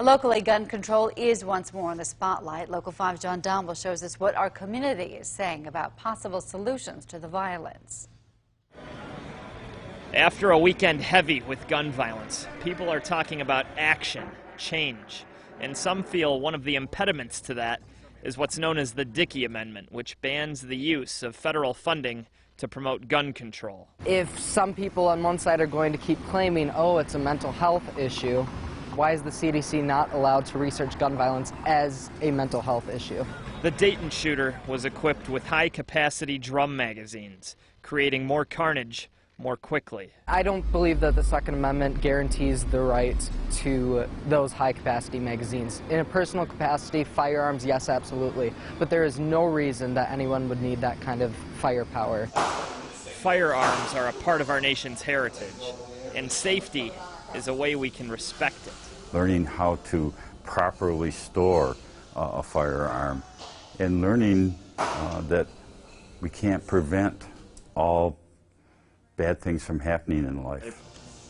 Locally, gun control is once more in the spotlight. Local 5's John Domble shows us what our community is saying about possible solutions to the violence. After a weekend heavy with gun violence, people are talking about action, change, and some feel one of the impediments to that is what's known as the Dickey Amendment, which bans the use of federal funding to promote gun control. If some people on one side are going to keep claiming, oh, it's a mental health issue, why is the CDC not allowed to research gun violence as a mental health issue? The Dayton shooter was equipped with high-capacity drum magazines, creating more carnage more quickly. I don't believe that the Second Amendment guarantees the right to those high-capacity magazines. In a personal capacity, firearms, yes, absolutely. But there is no reason that anyone would need that kind of firepower. Firearms are a part of our nation's heritage, and safety is a way we can respect it. Learning how to properly store a firearm, and learning that we can't prevent all bad things from happening in life.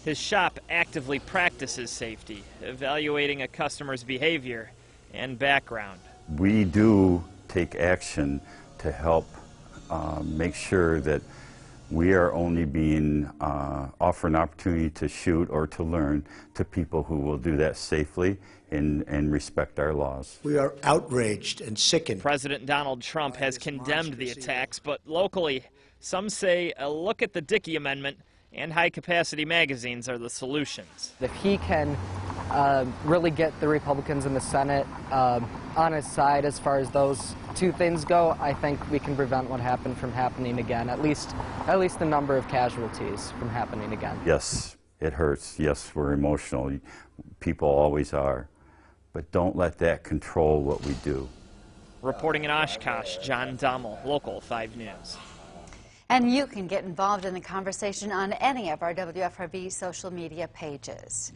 His shop actively practices safety, evaluating a customer's behavior and background. We do take action to help make sure that we are only being offered an opportunity to shoot or to learn to people who will do that safely and respect our laws. We are outraged and sickened. President Donald Trump has condemned the attacks, but locally, some say a look at the Dickey Amendment and high-capacity magazines are the solutions. If he can really get the Republicans in the Senate on his side as far as those two things go, I think we can prevent what happened from happening again, at least the number of casualties from happening again. Yes, it hurts. Yes, we're emotional. People always are. But don't let that control what we do. Reporting in Oshkosh, John Domble, Local 5 News. And you can get involved in the conversation on any of our WFRB social media pages.